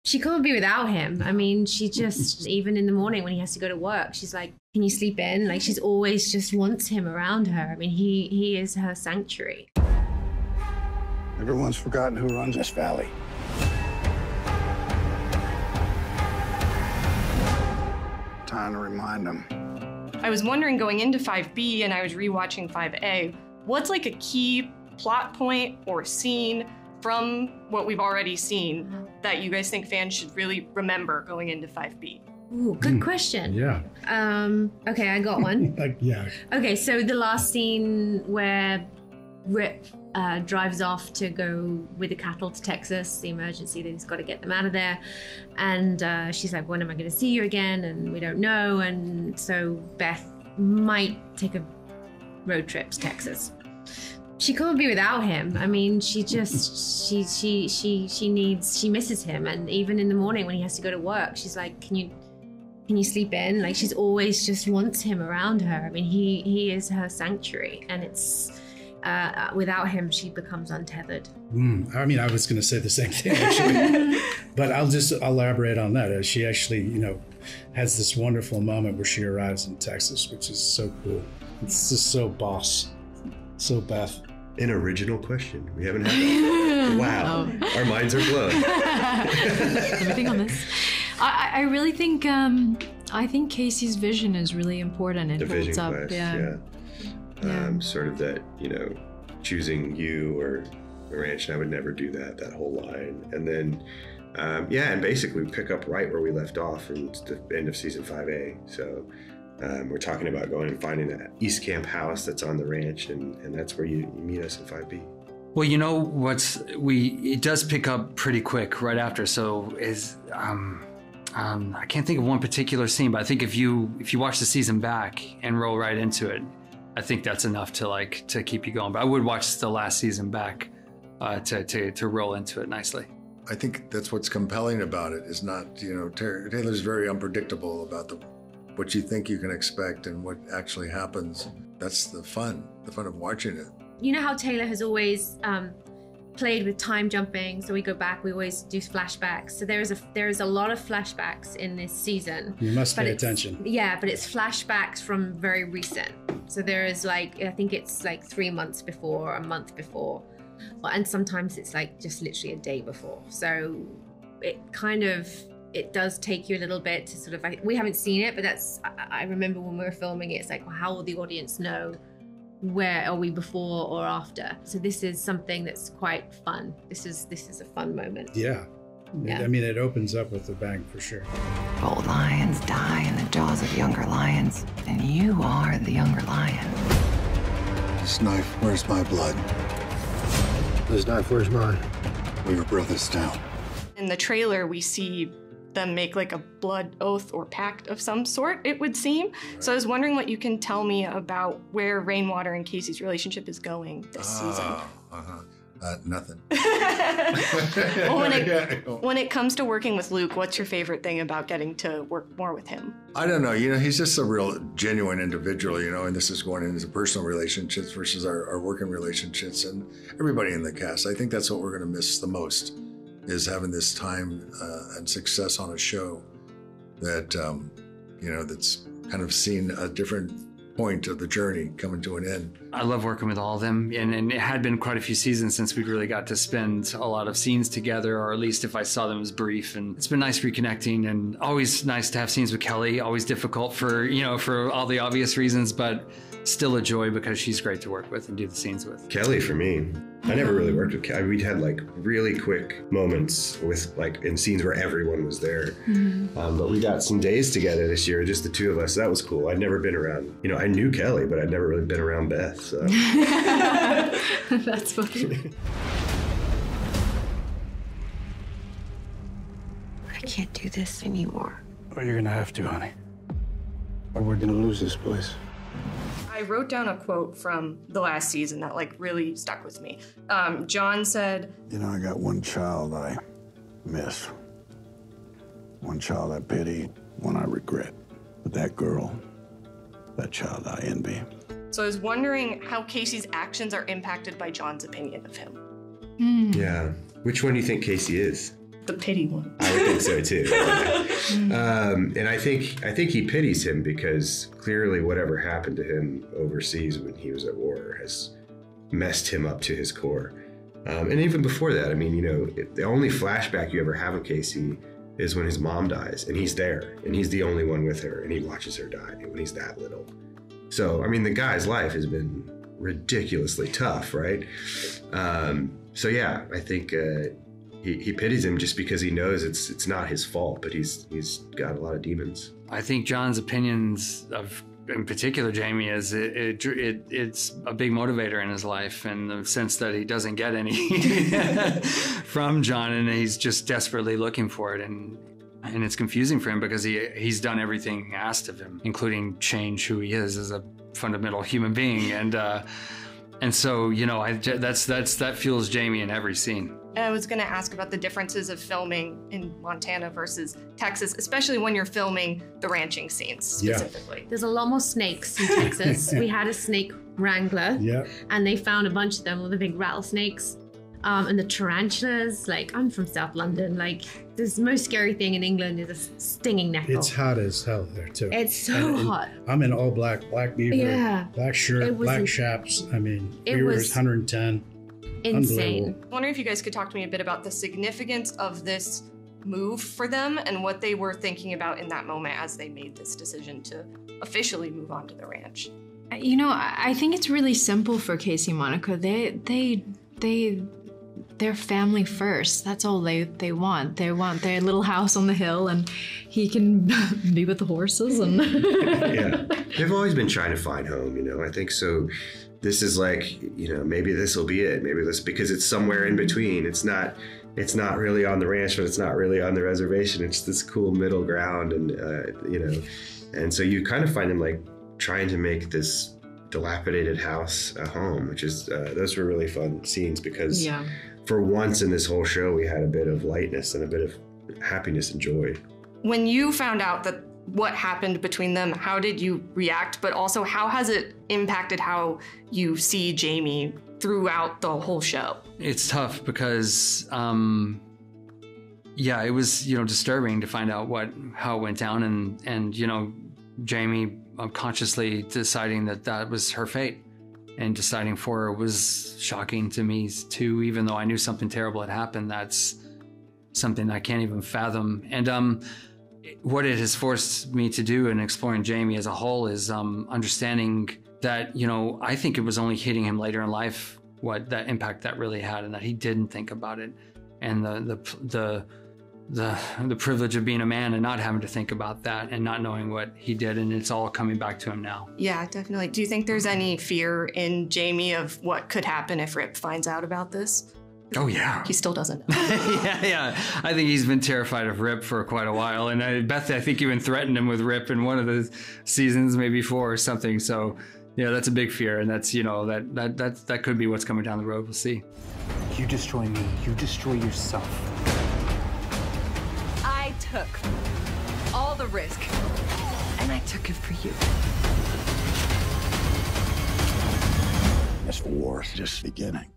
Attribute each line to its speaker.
Speaker 1: She can't be without him. I mean, she just, even in the morning when he has to go to work, she's like, can you sleep in? Like, she's always just wants him around her. I mean, he is her sanctuary.
Speaker 2: Everyone's forgotten who runs this valley. Time to remind them.
Speaker 3: I was wondering going into 5B and I was rewatching 5A, what's like a key plot point or scene from what we've already seen that you guys think fans should really remember going into 5B?
Speaker 1: Ooh, good question.
Speaker 4: Yeah.
Speaker 1: Okay, I got one.
Speaker 4: Yeah.
Speaker 1: Okay, so the last scene where Rip drives off to go with the cattle to Texas, the emergency, that he's got to get them out of there. And she's like, when am I going to see you again? And we don't know. And so Beth might take a road trip to Texas. She can't be without him. I mean, she just, she misses him. And even in the morning when he has to go to work, she's like, can you sleep in? Like, she's always just wants him around her. I mean, he is her sanctuary, and it's, without him, she becomes untethered.
Speaker 4: I mean, I was going to say the same thing, actually. But I'll just elaborate on that. She actually, has this wonderful moment where she arrives in Texas, which is so cool. It's just so boss, so Beth.
Speaker 5: An original question. We haven't had that. Wow. Oh. Our minds are blown.
Speaker 6: Everything on this. I really think, I think Casey's vision is really important. It holds up.
Speaker 5: Quest,
Speaker 6: yeah.
Speaker 5: Sort of that, choosing you or the ranch, and I would never do that whole line. And then, and basically pick up right where we left off in the end of season 5A. So we're talking about going and finding that East Camp house that's on the ranch, and that's where you meet us in 5B.
Speaker 7: Well, it does pick up pretty quick right after. So I can't think of one particular scene, but I think if you watch the season back and roll right into it, I think that's enough to keep you going. But I would watch the last season back to roll into it nicely.
Speaker 8: I think that's what's compelling about it is not, Taylor's very unpredictable about what you think you can expect and what actually happens. That's the fun of watching it.
Speaker 1: You know how Taylor has always played with time jumping, so we go back, we always do flashbacks. So there is a lot of flashbacks in this season.
Speaker 4: You must pay attention.
Speaker 1: Yeah, but it's flashbacks from very recent. So there is I think it's 3 months before, a month before, and sometimes it's just literally a day before. So it does take you a little bit to sort of, we haven't seen it, but I remember when we were filming it, it's like, well, how will the audience know where are we before or after? So this is something that's quite fun. This is a fun moment.
Speaker 4: Yeah. I mean, it opens up with a bang for sure.
Speaker 9: Old lions die in the jaws of younger lions, and you are the younger lion.
Speaker 2: This knife, where's my blood? This knife, where's mine? We were brothers down.
Speaker 3: In the trailer, we see them make a blood oath or pact of some sort, it would seem. Right. So I was wondering what you can tell me about where Rainwater and Casey's relationship is going this season.
Speaker 8: Nothing.
Speaker 3: Well, when it comes to working with Luke, what's your favorite thing about getting to work more with him?
Speaker 8: I don't know. He's just a real genuine individual, and this is going into personal relationships versus our working relationships and everybody in the cast. I think that's what we're going to miss the most, is having this time and success on a show that, that's kind of seen a different point of the journey coming to an end.
Speaker 7: I love working with all of them, and it had been quite a few seasons since we really got to spend a lot of scenes together, or at least if I saw them as brief. And it's been nice reconnecting, and always nice to have scenes with Kelly. Always difficult for all the obvious reasons, but still a joy because she's great to work with and do the scenes with.
Speaker 5: Kelly, for me, I never really worked with Kelly. We'd had really quick moments with in scenes where everyone was there. Mm-hmm. But we got some days together this year, just the two of us. So that was cool. I'd never been around, I knew Kelly, but I'd never really been around Beth. So.
Speaker 6: That's funny.
Speaker 9: I can't do this anymore.
Speaker 2: Well, you're gonna have to, honey. Or we're gonna lose this place.
Speaker 3: I wrote down a quote from the last season that really stuck with me. John said,
Speaker 2: I got one child I miss. One child I pity, one I regret. But that girl, that child I envy.
Speaker 3: So I was wondering how Casey's actions are impacted by John's opinion of him.
Speaker 5: Yeah. Which one do you think Casey is?
Speaker 3: The pity one.
Speaker 5: I would think so too. And I think he pities him because clearly whatever happened to him overseas when he was at war has messed him up to his core. And even before that, I mean, you know, the only flashback you ever have of Casey is when his mom dies, and he's there, and he's the only one with her, and he watches her die when he's that little. So, I mean, the guy's life has been ridiculously tough, right? So yeah, I think he pities him just because he knows it's not his fault, but he's got a lot of demons.
Speaker 7: I think John's opinions of, in particular, Jamie, is it's a big motivator in his life, in the sense that he doesn't get any from John, and he's just desperately looking for it, and it's confusing for him because he's done everything asked of him, including change who he is as a fundamental human being, and so, you know, that fuels Jamie in every scene.
Speaker 3: I was going to ask about the differences of filming in Montana versus Texas, especially when you're filming the ranching scenes specifically.
Speaker 1: Yeah. There's a lot more snakes in Texas. We had a snake wrangler, and they found a bunch of them, all the big rattlesnakes, and the tarantulas. Like, I'm from South London. Like, the most scary thing in England is a stinging nettle.
Speaker 4: It's hot as hell there too.
Speaker 1: It's so hot.
Speaker 4: I'm in all black beaver, black shirt, black chaps. I mean, we were 110.
Speaker 1: Insane.
Speaker 3: I wonder if you guys could talk to me a bit about the significance of this move for them and what they were thinking about in that moment as they made this decision to officially move on to the ranch.
Speaker 6: You know, I think it's really simple for Casey and Monica. They're family first. That's all they want. They want their little house on the hill, and he can be with the horses. And
Speaker 5: yeah, they've always been trying to find home. You know, I think so. This is like, you know, maybe this will be it. Maybe this, because it's somewhere in between. It's not really on the ranch, but it's not really on the reservation. It's this cool middle ground, and you know, and so you kind of find them like trying to make this dilapidated house a home, which is those were really fun scenes because for once in this whole show we had a bit of lightness and a bit of happiness and joy.
Speaker 3: When you found out that what happened between them, how did you react? But also, how has it impacted how you see Jamie throughout the whole show?
Speaker 7: It's tough because, it was, you know, disturbing to find out how it went down, and you know, Jamie consciously deciding that was her fate, and deciding for her was shocking to me too. Even though I knew something terrible had happened, that's something I can't even fathom. And what it has forced me to do in exploring Jamie as a whole is understanding that, you know, I think it was only hitting him later in life what that impact that really had, and that he didn't think about it, and the privilege of being a man and not having to think about that and not knowing what he did, and it's all coming back to him now.
Speaker 3: Yeah, definitely. Do you think there's any fear in Jamie of what could happen if Rip finds out about this?
Speaker 7: Oh, yeah.
Speaker 3: He still doesn't know.
Speaker 7: yeah. I think he's been terrified of Rip for quite a while. And Beth, I think, even threatened him with Rip in one of the seasons, maybe 4 or something. So, yeah, that's a big fear. And that's, you know, that could be what's coming down the road. We'll see.
Speaker 10: You destroy me. You destroy yourself.
Speaker 11: I took all the risk. And I took it for you.
Speaker 2: This war's just beginning.